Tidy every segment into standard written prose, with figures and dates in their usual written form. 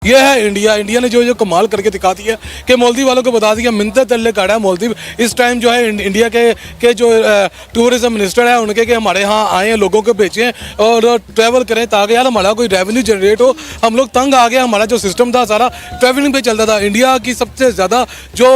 ये है India. India ने जो कमाल करके दिखा दिया कि मालदीव वालों को बता दिया मिन्नत तल्ले काड़ा है मालदीव। इस टाइम जो है इंडिया के जो टूरिज्म मिनिस्टर है उनके कि हमारे यहाँ आए हैं, लोगों को भेजें और ट्रैवल करें ताकि यार हमारा कोई रेवेन्यू जनरेट हो। हम लोग तंग आ गए, हमारा जो सिस्टम था सारा ट्रैवलिंग पे चलता था। इंडिया की सबसे ज़्यादा जो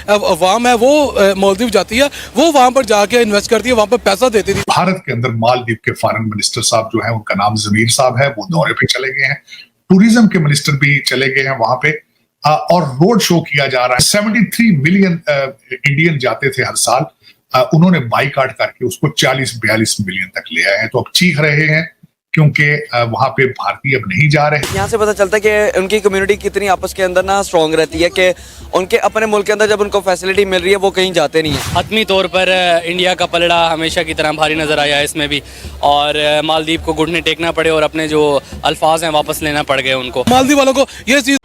अवाम है वो मालदीव जाती है, वो वहाँ पर जाके इन्वेस्ट करती है, वहाँ पर पैसा देती थी। भारत के अंदर मालदीव के फॉरेन मिनिस्टर साहब जो है उनका नाम जमीर साहब है, वो दौरे पे चले गए हैं। टूरिज्म के मिनिस्टर भी चले गए हैं वहां पे और रोड शो किया जा रहा है। 73 मिलियन इंडियन जाते थे हर साल, उन्होंने बाईकाट करके उसको 40-42 मिलियन तक ले आए हैं। तो अब चीख रहे हैं क्योंकि वहां पे भारतीय अब नहीं जा रहे। यहाँ से पता चलता है कि उनकी कम्युनिटी कितनी आपस के अंदर ना स्ट्रॉन्ग रहती है कि उनके अपने मुल्क के अंदर जब उनको फैसिलिटी मिल रही है वो कहीं जाते नहीं है। हतमी तौर पर इंडिया का पलड़ा हमेशा की तरह भारी नज़र आया है इसमें भी, और मालदीव को घुटने टेकना पड़े और अपने जो अल्फाज हैं वापस लेना पड़ गए उनको। मालदीव वालों को ये चीज़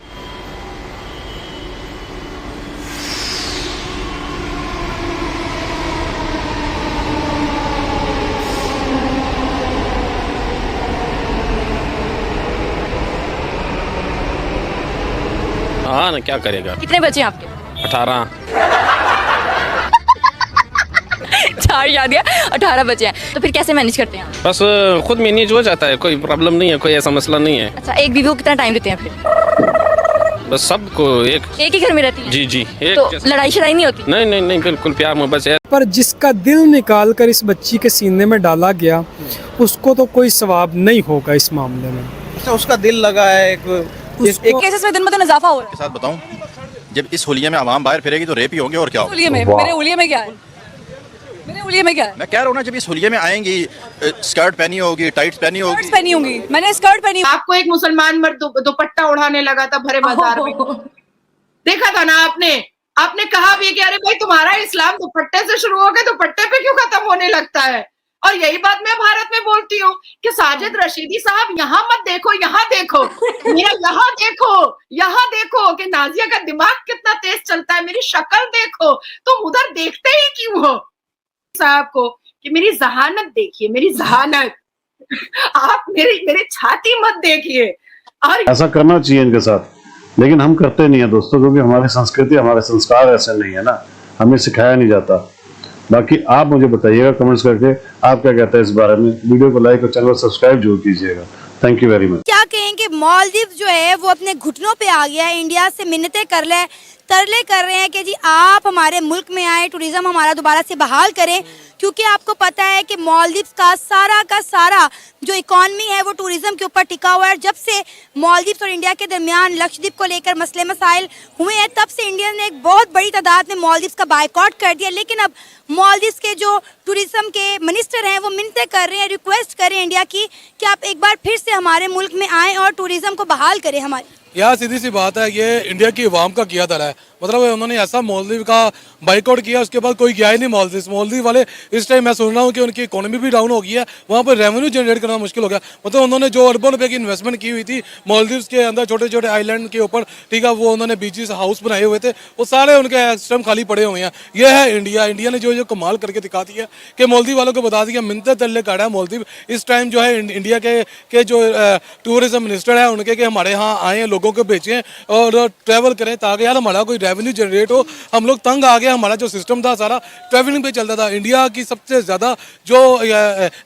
हाँ ना, क्या करेगा। कितने बच्चे हैं आपके? 18। 4 शादियाँ, 18 बच्चे हैं, तो फिर कैसे मैनेज करते हैं आप? बस खुद मैनेज हो जाता है, कोई प्रॉब्लम नहीं है, कोई ऐसा मसला नहीं है। अच्छा, एक बीवी को कितना टाइम देते हैं फिर? बस सबको एक ही घर में रहती है? जी जी एक तो लड़ाई शड़ाई नहीं होती? नहीं नहीं नहीं, बिल्कुल प्यार मोहब्बत है। पर जिसका दिल निकाल कर इस बच्ची के सीने में डाला गया उसको तो कोई सवाब नहीं होगा इस मामले में। अच्छा, उसका दिल लगा है एक केसेस में दिन ब दिन इजाफा हो रहा है। साथ बताऊं, जब इस होलिया में आवाम बाहर फिरेगी तो रेप ही होंगे और क्या होगा। मेरे होलिया में क्या है? मेरे होलिया में क्या है? मैं कह रहा हूँ ना, जब इस होलिया में आएंगी स्कर्ट पहनी होगी, टाइट्स पहनी होगी। मैंने स्कर्ट पहनी। आपको एक मुसलमान मर्द दुपट्टा उड़ाने लगा था भरे बाजार में, देखा था ना आपने? आपने कहा भी कि अरे भाई तुम्हारा इस्लाम दुपट्टे से शुरू हो गया, दुपट्टे पे क्यों खत्म होने लगता है? और यही बात मैं भारत में बोलती हूँ कि साजिद रशीदी साहब यहाँ मत देखो, यहाँ देखो, यहाँ देखो कि नाजिया का दिमाग कितना तेज चलता है, मेरी शक्ल देखो, तुम उधर देखते ही क्यों हो साहब को कि मेरी जहानत देखिए, मेरी जहानत, आप मेरी छाती मत देखिए। और ऐसा करना चाहिए इनके साथ, लेकिन हम करते नहीं है दोस्तों, क्योंकि हमारी संस्कृति, हमारे संस्कार ऐसे नहीं है ना, हमें सिखाया नहीं जाता। बाकी आप मुझे बताइएगा कमेंट्स करके आप क्या कहते हैं इस बारे में। वीडियो को लाइक और चैनल को सब्सक्राइब जरूर कीजिएगा। Thank you very much. क्या कहेंगे, मालदीव जो है वो अपने घुटनों पे आ गया है, इंडिया से मिन्नतें तरले कर रहे हैं कि जी आप हमारे मुल्क में आए, टूरिज्म हमारा दोबारा से बहाल करें, क्योंकि आपको पता है कि मालदीव का सारा जो इकॉनमी है वो टूरिज्म के ऊपर टिका हुआ है। जब से मालदीव और इंडिया के दरमियान लक्षद्वीप को लेकर मसले मसाइल हुए हैं, तब से इंडिया ने एक बहुत बड़ी तादाद में मालदीव का बायकॉट कर दिया। लेकिन अब मालदीव के जो टूरिज्म के मिनिस्टर हैं वो मिन्नतें कर रहे हैं, रिक्वेस्ट कर रहे हैं इंडिया की कि आप एक बार फिर से हमारे मुल्क में आएँ और टूरिज्म को बहाल करें। हमारी यार सीधी सी बात है, ये इंडिया की अवाम का किया धरा है। मतलब उन्होंने ऐसा मालदीव का बाइकआउट किया, उसके बाद कोई गया ही नहीं मालदीव वाले। इस टाइम मैं सुन रहा हूँ कि उनकी इकोनॉमी भी डाउन हो गई है, वहाँ पर रेवेन्यू जनरेट करना मुश्किल हो गया। मतलब उन्होंने जो अरबों रुपए की इन्वेस्टमेंट की हुई थी मालदीव के अंदर, छोटे छोटे आइलैंड के ऊपर, ठीक है, वो उन्होंने बीचेस हाउस बनाए हुए थे, वो सारे उनके इस टाइम खाली पड़े हुए हैं। ये है इंडिया। इंडिया ने जो कमाल करके दिखा दिया कि मालदीव वालों को बता दिया मिन्नत तल्ले काड़ा है मालदीव। इस टाइम जो है इंडिया के जो टूरिज्म मिनिस्टर है उनके कि हमारे यहाँ आए हैं, लोगों को भेजें और ट्रैवल करें ताकि यार हमारा कोई रेवेन्यू जनरेट हो। हम लोग तंग आ गए, हमारा जो सिस्टम था सारा ट्रैवलिंग पे चलता था। इंडिया की सबसे ज़्यादा जो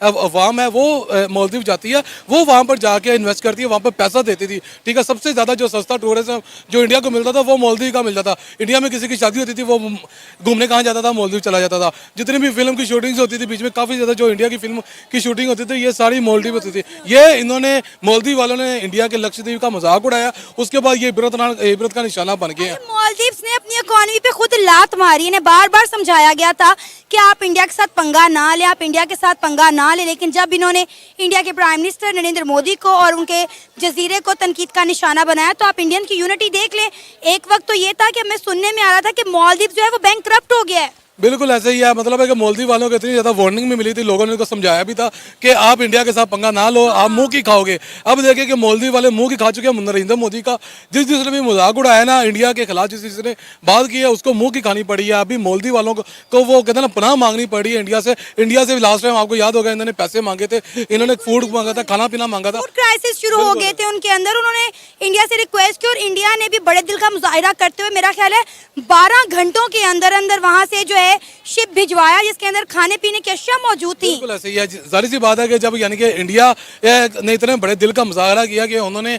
अवाम है वो मालदीव जाती है, वो वहाँ पर जाके इन्वेस्ट करती है, वहाँ पर पैसा देती थी, ठीक है। सबसे ज़्यादा जो सस्ता टूरिज्म जो इंडिया को मिलता था वो मालदीव का मिलता था। इंडिया में किसी की शादी होती थी, वो घूमने कहाँ जाता था? मालदीव चला जाता था। जितनी भी फिल्म की शूटिंग्स होती थी बीच में, काफ़ी ज़्यादा जो इंडिया की फिल्म की शूटिंग होती थी, ये सारी मालदीव होती थी। ये इन्होंने मालदीव वालों ने इंडिया के लक्षद्वीप का मजाक उड़ाया, उसके बाद ये इबरत का निशाना बन गए हैं। मालदीव ने अपनी इकोनॉमी पे खुद लात मारी। इन्हें बार बार समझाया गया था कि आप इंडिया के साथ पंगा ना लें, आप इंडिया के साथ पंगा ना लें, लेकिन जब इन्होंने इंडिया के प्राइम मिनिस्टर नरेंद्र मोदी को और उनके जजीरे को तनकीद का निशाना बनाया, तो आप इंडियन की यूनिटी देख लें। एक वक्त तो ये था कि हमें सुनने में आ रहा था कि मालदीव जो है वो बैंकक्रप्ट हो गया है। बिल्कुल ऐसे ही है, मतलब है कि मालदीव वालों को इतनी ज़्यादा वार्निंग भी मिली थी, लोगों ने उनको समझाया भी था कि आप इंडिया के साथ पंगा ना लो, आप मुंह की खाओगे। अब देखिए कि मालदीव वाले मुंह की खा चुके हैं नरेंद्र मोदी का। जिसने भी मजाक उड़ाया ना इंडिया के खिलाफ, जिसने बात की है उसको मुंह की खानी पड़ी है। अभी मालदीव वालों को वो कहते हैं ना पनाह मांगनी पड़ी है इंडिया से। इंडिया से लास्ट टाइम आपको याद होगा इन्होंने पैसे मांगे थे, इन्होंने फूड मांगा था, खाना पीना मांगा था। फूड क्राइसिस शुरू हो गए थे उनके अंदर, उन्होंने इंडिया से रिक्वेस्ट की और इंडिया ने भी बड़े दिल का मुजाहिरा करते हुए मेरा ख्याल है 12 घंटों के अंदर अंदर वहां से जो है शिप भिजवाया जिसके अंदर खाने पीने की अशिया मौजूद थी। बिल्कुल ऐसे ही है, जाहिर सी बात है कि जब यानी कि इंडिया ने इतने बड़े दिल का मुजाहरा किया कि उन्होंने